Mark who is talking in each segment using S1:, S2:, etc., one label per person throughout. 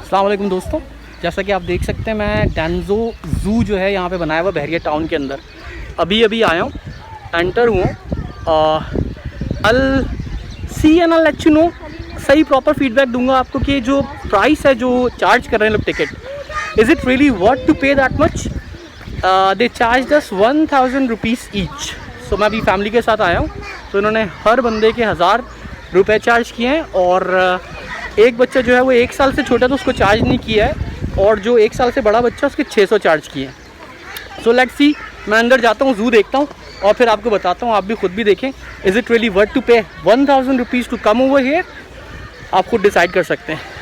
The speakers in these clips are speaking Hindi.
S1: अस्सलाम वालेकुम दोस्तों, जैसा कि आप देख सकते हैं मैं डेंजो ज़ू जो है यहाँ पे बनाया हुआ बहरिया टाउन के अंदर अभी आया हूँ, एंटर हुआ। I'll see and I'll let you know, सही प्रॉपर फीडबैक दूंगा आपको कि जो प्राइस है जो चार्ज कर रहे हैं लोग ticket, is it really worth to pay that much. They charge दस 1000 रुपीज़ ईच। सो मैं अभी फैमिली के साथ आया हूँ, तो इन्होंने हर बंदे के 1000 रुपये चार्ज किए हैं और एक बच्चा जो है वो 1 साल से छोटा है तो उसको चार्ज नहीं किया है, और जो 1 साल से बड़ा बच्चा उसके 600 चार्ज किए हैं। सो लेट्स सी, मैं अंदर जाता हूँ, ज़ू देखता हूँ और फिर आपको बताता हूँ, आप भी खुद भी देखें is it really worth to pay 1000 rupees to come over here. आप खुद डिसाइड कर सकते हैं।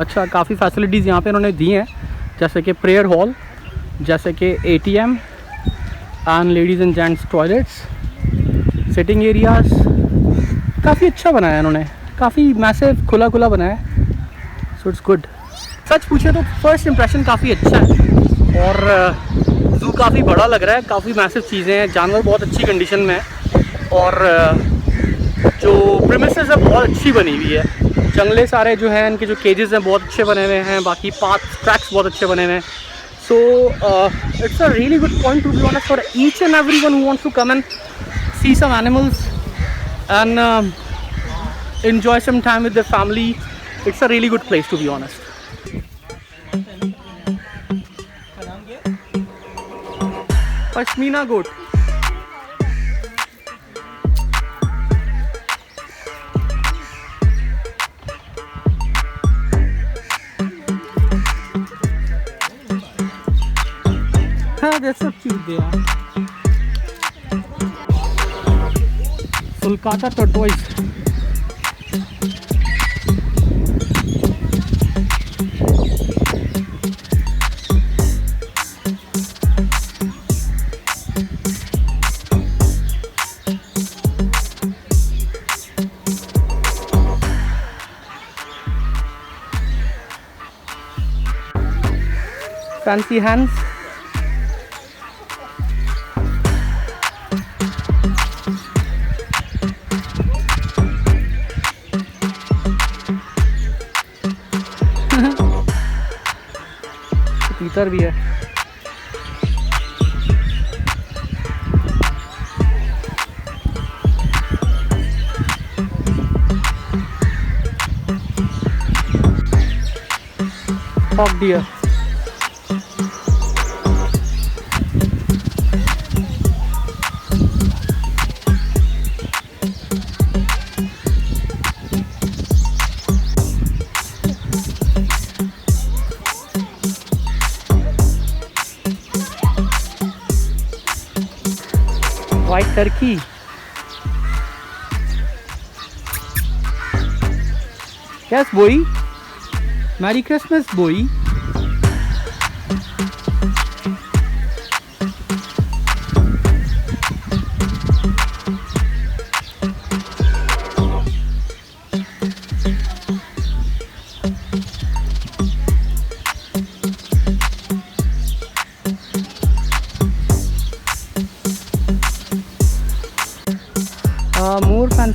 S1: अच्छा, काफ़ी फैसिलिटीज़ यहाँ पे इन्होंने दी हैं, जैसे कि प्रेयर हॉल, जैसे कि ATM and ladies and gents toilets, sitting areas. काफ़ी अच्छा बनाया इन्होंने, काफ़ी मैसिव खुला बनाया, सो इट्स गुड। सच पूछे तो फर्स्ट इंप्रेशन काफ़ी अच्छा है और ज़ू काफ़ी बड़ा लग रहा है, काफ़ी मैसिव चीज़ें हैं, जानवर बहुत अच्छी कंडीशन में है और जो प्रीमिसेस है बहुत अच्छी बनी हुई है। जंगले सारे जो हैं, इनके जो केजेस हैं बहुत अच्छे बने हुए हैं, बाकी पाथ ट्रैक्स बहुत अच्छे बने हुए हैं। So it's a really good point to be honest for each and everyone who wants to come and see some animals and enjoy some time with their family. It's a really good place to be honest. Pashmina goat. They're so cute they are. Sulcata tortoise. Fancy hands. तीतर भी है। Hog deer. White turkey. Yes, boy. Merry Christmas, boy.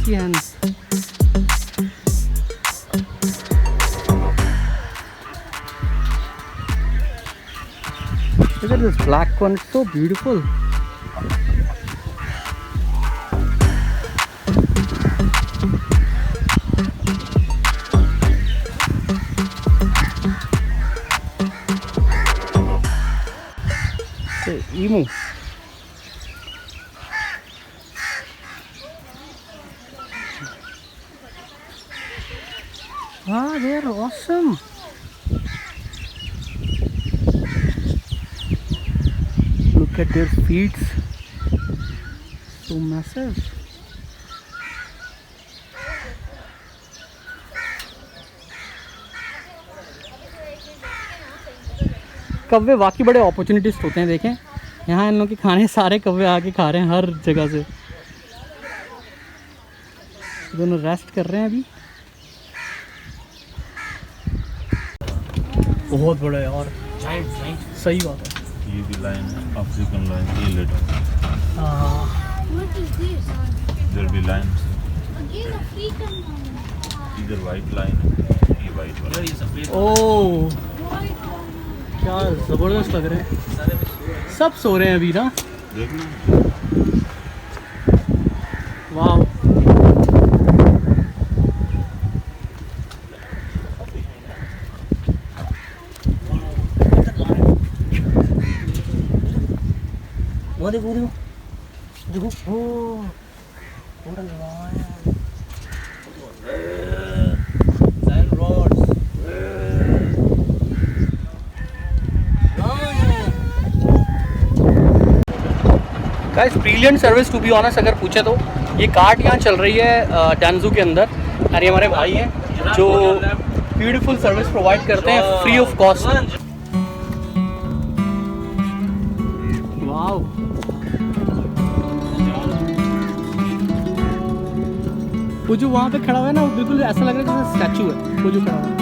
S1: shaky hands. Look at this black one, it's so beautiful. Hey, emu. Ah, they're awesome. Look at their feet, so massive. कौवे वाकई बड़े अपॉर्चुनिटिस्ट होते हैं, देखें यहाँ इन लोगों के खाने सारे कौवे आके खा रहे हैं हर जगह से। दोनों रेस्ट कर रहे हैं अभी। बहुत बड़ा यार, सही बात है।
S2: ये भी लाइन है, अफ्रीकन लाइन, ये लेटर।
S3: What is this?
S2: इधर भी लाइन,
S3: Again African one.
S2: इधर वाइट लाइन, ये वाइट वाला।
S1: ओह
S3: White one.
S1: क्या ज़बरदस्त लग रहे हैं। सब सो रहे हैं अभी ना।
S2: देखना
S1: वाह, वो देखो देखो, oh what a lion. Guys brilliant service to be honest, अगर पूछे तो। ये कार्ट यहाँ चल रही है डैनजू के अंदर, और ये हमारे भाई हैं जो ब्यूटीफुल सर्विस प्रोवाइड करते हैं फ्री ऑफ कॉस्ट। वाओ, वो जो वहाँ पे खड़ा हुआ है ना, वो बिल्कुल ऐसा लग रहा है जैसे स्टैचू है वो जो खड़ा हुआ है।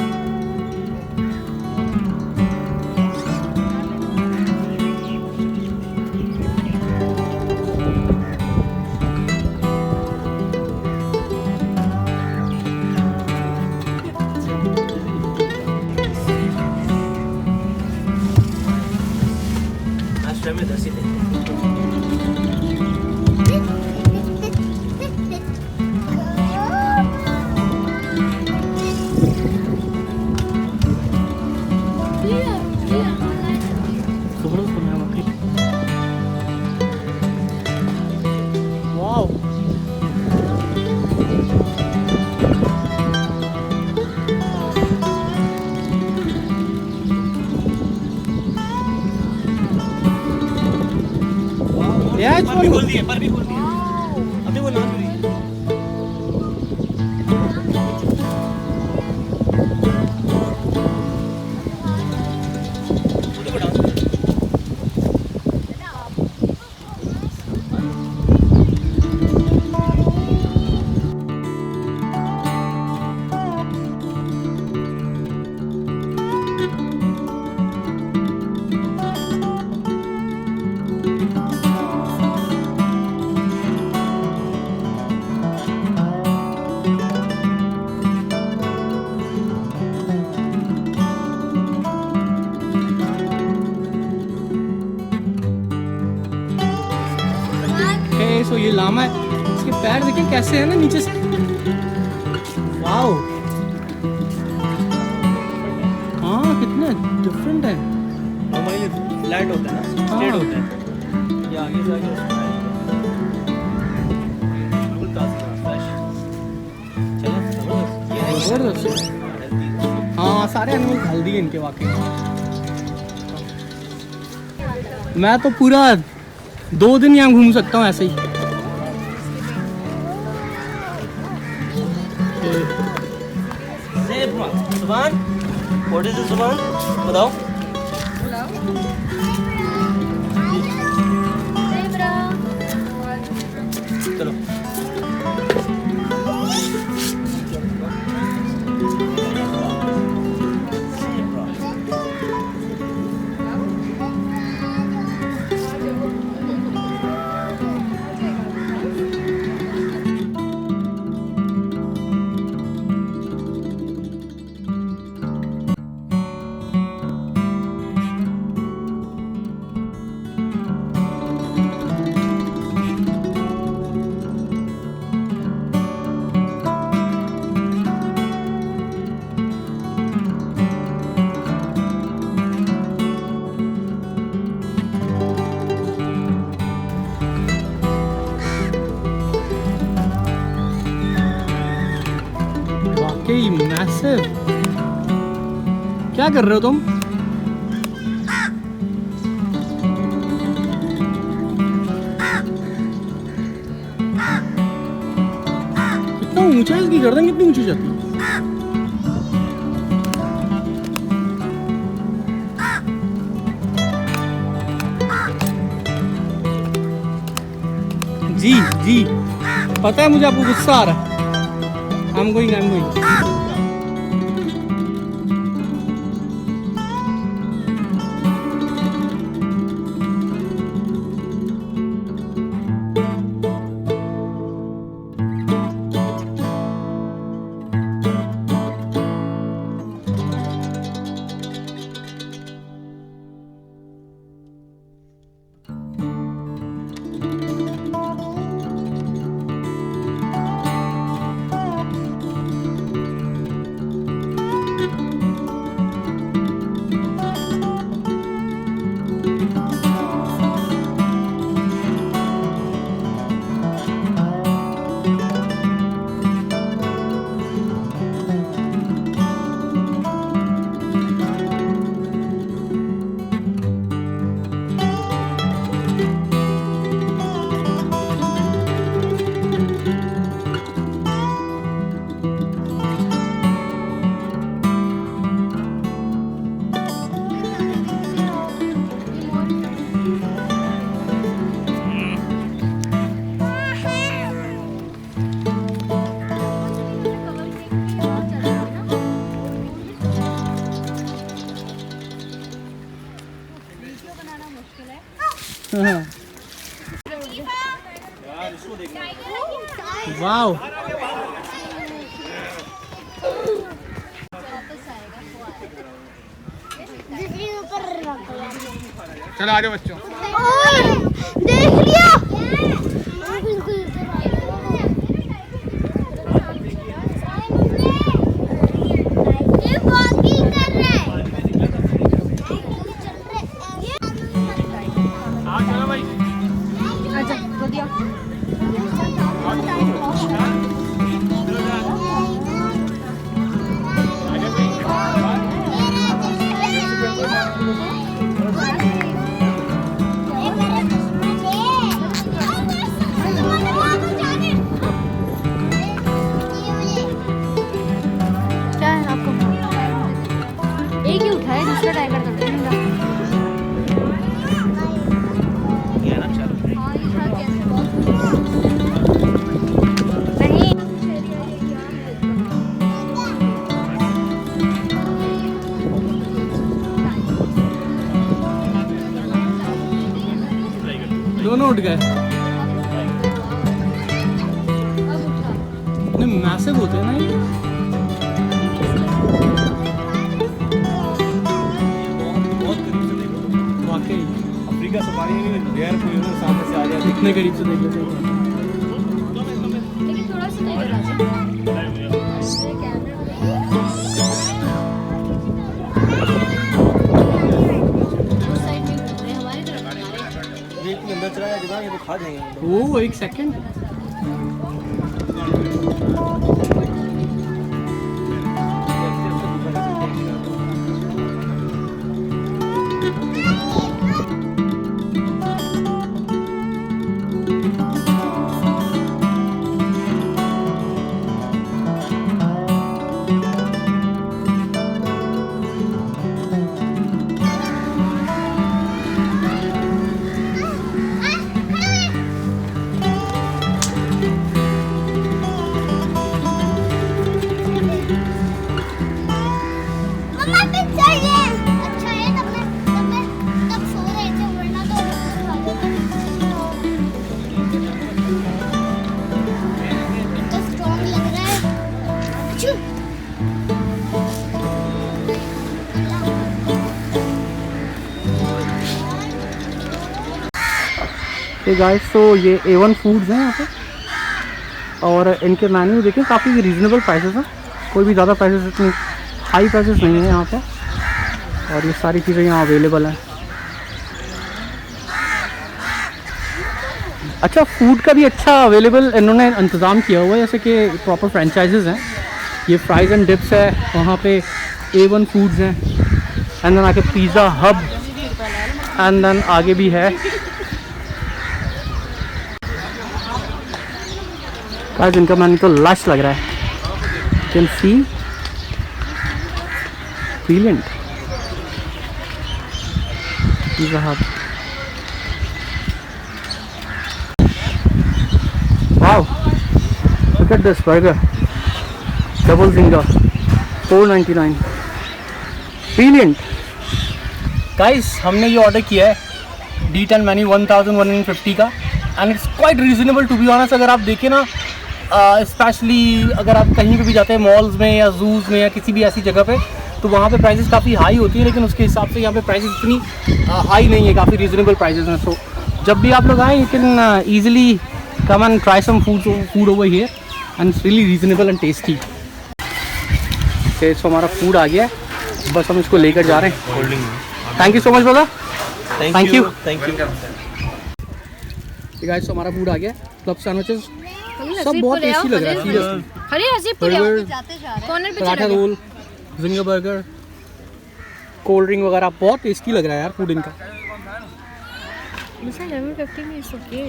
S4: खोल दिए, पर भी खोल दिए। अभी वो नाम हुई।
S1: सो ये लामा है, इसके पैर देखिए कैसे है ना नीचे से। वाओ, हाँ कितना डिफरेंट है।
S4: हमारे फ्लैट होता है ना, स्ट्रेट होता है। ये आगे से आगे बिल्कुल ताज़ा फ्रेश। चलो
S1: जबरदस्त। हाँ सारे एनिमल हेल्दी हैं इनके वाकई। मैं तो पूरा 2 दिन यहाँ घूम सकता हूँ ऐसे ही।
S4: जुबान, व्हाट इज दिस जुबान? बताओ। चलो
S1: मैसिव। क्या कर रहे हो तुम? कितना ऊंचा है इसकी गर्दन, कितनी ऊंची जाती है? जी जी, पता है मुझे आपको गुस्सा आ रहा है। I'm going. वाओ, चलो आ जाओ बच्चों।
S3: देख लिया। ये वॉकिंग कर रहा है।
S1: चलो भाई,
S3: क्या है आपको? एक ही उठाए, दूसरा ट्राई कर सकते हैं।
S1: दोनों उठ गए। इतने मैसिव होते हैं ना ये।
S4: बहुत करीब से देखो।
S1: वाकई
S4: अफ्रीका सफारी में रेयर कोई हो सामने से आ जाए।
S1: इतने करीब से देख लेते हैं।
S3: लेकिन थोड़ा सा नहीं करा।
S4: ये इतनी अंदर चला जाए दिमाग, ये तो खा जाएंगे।
S1: ओ एक सेकंड, तो गाइस, तो ये A1 फूड्स हैं यहाँ पे, और इनके मेन्यू देखिए काफ़ी रीज़नेबल प्राइसेस हैं। कोई भी ज़्यादा प्राइसेस, इतनी हाई प्राइसेस नहीं है यहाँ पे, और ये सारी चीज़ें यहाँ अवेलेबल हैं। अच्छा, फूड का भी अच्छा अवेलेबल इन्होंने इंतज़ाम किया हुआ है, जैसे कि प्रॉपर फ्रेंचाइजेज़ हैं, ये फ्राइज एंड डिप्स है, वहाँ पे A1 फूड्स हैं, एंड देन आके पिज़्ज़ा हब, एंड देन आगे भी है। गाइस इनका मेन्यू तो लश लग रहा है, can see, brilliant. Pizza hub, wow, look at this burger, double zinger, 499, brilliant. Guys हमने ये ऑर्डर किया है D10 मेन्यू 1150 का, and it's quite reasonable to be honest. अगर आप देखें ना, स्पेशली अगर आप कहीं पे भी जाते हैं मॉल्स में या जूस में या किसी भी ऐसी जगह पे, तो वहाँ पे प्राइसेस काफ़ी हाई होती है, लेकिन उसके हिसाब से यहाँ पे प्राइसेस इतनी हाई नहीं है, काफ़ी रीजनेबल प्राइसेस हैं। सो जब भी आप लोग आएँ, you can easily come and try some food over here, and it's really reasonable and tasty. So हमारा फूड आ गया है, बस हम इसको लेकर जा रहे हैं।
S4: Holding.
S1: Thank you so much brother, thank you. Guys हमारा फूड आ गया, क्लब सैंडविचेस सब बहुत टेस्टी लग रहा है सीरियसली।
S3: अरे हसीब को ले आओ,
S1: बर्गर,
S3: कॉर्नर पे
S1: पराठा
S3: चले
S1: roll, zinger burger, cold drink वगैरह, बहुत टेस्टी लग रहा है यार फूड इनका।
S3: मुझे 1150 में it's okay.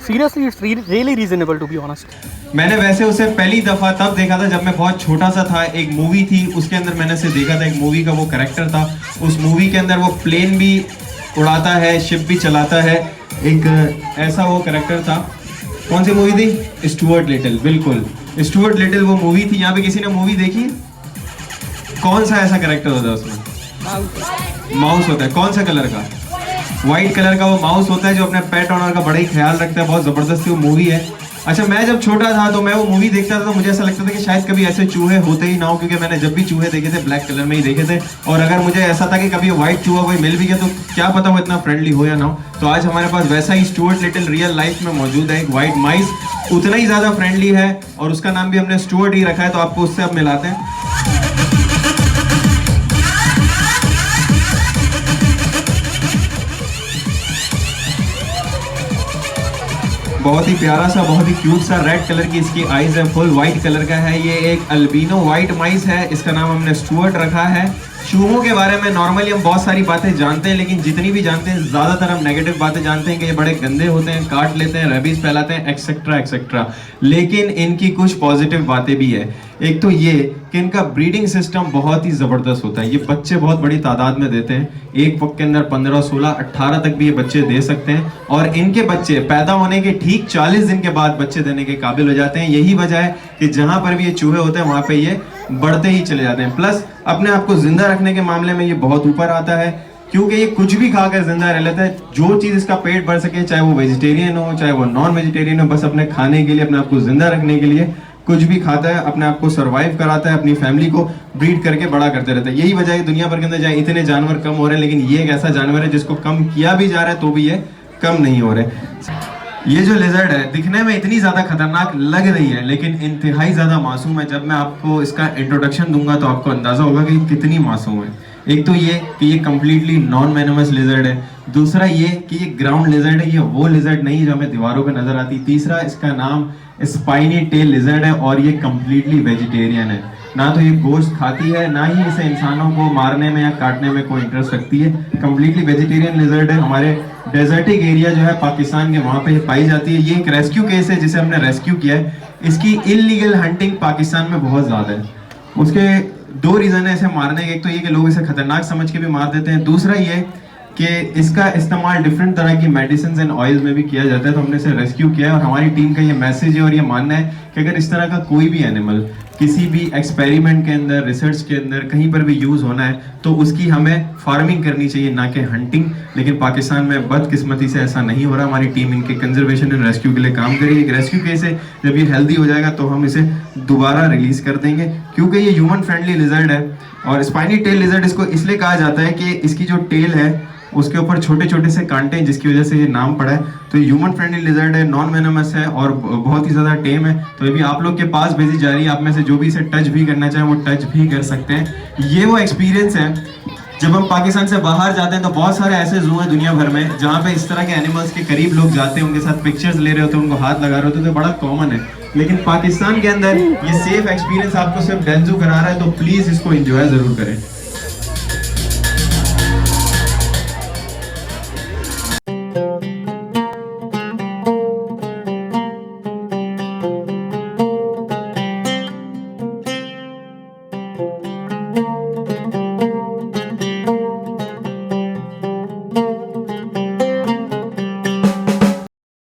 S1: Seriously it's really reasonable to be honest.
S5: मैंने वैसे उसे पहली दफ़ा तब देखा था जब मैं बहुत छोटा सा था। एक मूवी थी, उसके अंदर मैंने उसे देखा था। एक मूवी का वो कैरेक्टर था, उस मूवी के अंदर वो प्लेन भी उड़ाता है, शिप भी चलाता है, एक ऐसा वो कैरेक्टर था। कौन सी मूवी थी? Stuart little. बिल्कुल, स्टुअर्ट लिटिल वो मूवी थी। यहाँ पे किसी ने मूवी देखी? कौन सा ऐसा कैरेक्टर होता है उसमें? माउस होता है। कौन सा कलर का? वाइट कलर का वो माउस होता है जो अपने पेट ओनर का बड़ा ही ख्याल रखता है। बहुत ज़बरदस्त वो मूवी है। अच्छा, मैं जब छोटा था तो मैं वो मूवी देखता था तो मुझे ऐसा लगता था कि शायद कभी ऐसे चूहे होते ही ना हो, क्योंकि मैंने जब भी चूहे देखे थे ब्लैक कलर में ही देखे थे। और अगर मुझे ऐसा था कि कभी व्हाइट चूहा कोई मिल भी गया तो क्या पता वो इतना फ्रेंडली हो या ना हो। तो आज हमारे पास वैसा ही स्टुअर्ट लिटिल रियल लाइफ में मौजूद है। एक व्हाइट माइस उतना ही ज़्यादा फ्रेंडली है और उसका नाम भी हमने स्टुअर्ट ही रखा है। तो आपको उससे अब मिलाते हैं। बहुत ही प्यारा सा, बहुत ही क्यूट सा रेड कलर की इसकी आईज है, फुल वाइट कलर का है। ये एक अल्बिनो वाइट माइस है, इसका नाम हमने स्टुअर्ट रखा है। चूहों के बारे में नॉर्मली हम बहुत सारी बातें जानते हैं, लेकिन जितनी भी जानते हैं ज़्यादातर हम नेगेटिव बातें जानते हैं कि ये बड़े गंदे होते हैं, काट लेते हैं, रेबीज फैलाते हैं, एक्सेट्रा एक्सेट्रा। लेकिन इनकी कुछ पॉजिटिव बातें भी है। एक तो ये कि इनका ब्रीडिंग सिस्टम बहुत ही ज़बरदस्त होता है। ये बच्चे बहुत बड़ी तादाद में देते हैं। एक वक्त के अंदर 15, 16, 18 तक भी ये बच्चे दे सकते हैं। और इनके बच्चे पैदा होने के ठीक 40 दिन के बाद बच्चे देने के काबिल हो जाते हैं। यही वजह है कि जहाँ पर भी ये चूहे होते हैं वहाँ पे ये बढ़ते ही चले जाते हैं। प्लस अपने आप को जिंदा रखने के मामले में ये बहुत ऊपर आता है, क्योंकि ये कुछ भी खाकर जिंदा रह लेता है। जो चीज़ इसका पेट भर सके, चाहे वो वेजिटेरियन हो चाहे वो नॉन वेजिटेरियन हो, बस अपने खाने के लिए, अपने आप को जिंदा रखने के लिए कुछ भी खाता है, अपने आप को सर्वाइव कराता है, अपनी फैमिली को ब्रीड करके बड़ा करते रहता है। यही वजह है दुनिया भर के अंदर जाए इतने जानवर कम हो रहे हैं, लेकिन ये एक ऐसा जानवर है जिसको कम किया भी जा रहा है तो भी ये कम नहीं हो रहे। ये जो लिजर्ड है दिखने में इतनी ज़्यादा खतरनाक लग रही है, लेकिन इंतहाई ज़्यादा मासूम है। जब मैं आपको इसका इंट्रोडक्शन दूंगा तो आपको अंदाज़ा होगा कि कितनी मासूम है। एक तो ये कि ये कम्प्लीटली नॉन वेनमस लिजर्ड है। दूसरा ये कि ये ग्राउंड लिजर्ड है, ये वो लिजर्ड नहीं जो हमें दीवारों पे नजर आती। तीसरा, इसका नाम स्पाइनी टेल लिजर्ड है और ये कम्प्लीटली वेजिटेरियन है। ना तो ये गोश्त खाती है, ना ही इसे इंसानों को मारने में या काटने में कोई इंटरेस्ट रखती है। कम्प्लीटली वेजिटेरियन लिजर्ड है। हमारे डेजर्टिक एरिया जो है पाकिस्तान के, वहाँ पे पाई जाती है। ये एक रेस्क्यू केस है जिसे हमने रेस्क्यू किया है। इसकी इलीगल हंटिंग पाकिस्तान में बहुत ज़्यादा है। उसके दो रीज़न है इसे मारने के। एक तो ये कि लोग इसे खतरनाक समझ के भी मार देते हैं। दूसरा ये कि इसका इस्तेमाल डिफरेंट तरह की मेडिसिन एंड ऑयल्स में भी किया जाता है। तो हमने इसे रेस्क्यू किया है और हमारी टीम का ये मैसेज है और ये मानना है कि अगर इस तरह का कोई भी एनिमल किसी भी एक्सपेरिमेंट के अंदर, रिसर्च के अंदर कहीं पर भी यूज़ होना है तो उसकी हमें फार्मिंग करनी चाहिए, ना कि हंटिंग। लेकिन पाकिस्तान में बदकिस्मती से ऐसा नहीं हो रहा। हमारी टीम इनके कंजर्वेशन एंड रेस्क्यू के लिए काम करी। एक रेस्क्यू केस है, जब ये हेल्दी हो जाएगा तो हम इसे दोबारा रिलीज़ कर देंगे, क्योंकि ये ह्यूमन फ्रेंडली लिजर्ड है। और स्पाइनी टेल लिजर्ड इसको इसलिए कहा जाता है कि इसकी जो टेल है उसके ऊपर छोटे छोटे से कांटे हैं, जिसकी वजह से ये नाम पड़ा है। तो ये ह्यूमन फ्रेंडली लिजर्ड है, नॉन वेनमस है और बहुत ही ज़्यादा टेम है। तो ये भी आप लोग के पास भेजी जा रही है। आप में से जो भी इसे टच भी करना चाहें वो टच भी कर सकते हैं। ये वो एक्सपीरियंस है जब हम पाकिस्तान से बाहर जाते हैं तो बहुत सारे ऐसे जू हैं दुनिया भर में जहाँ पे इस तरह के एनिमल्स के करीब लोग जाते हैं, उनके साथ पिक्चर्स ले रहे होते हैं, उनको हाथ लगा रहे होते हैं। तो बड़ा कॉमन है। लेकिन पाकिस्तान के अंदर ये सेफ एक्सपीरियंस आपको सिर्फ डेंजू करा रहा है, तो प्लीज इसको एंजॉय जरूर करें।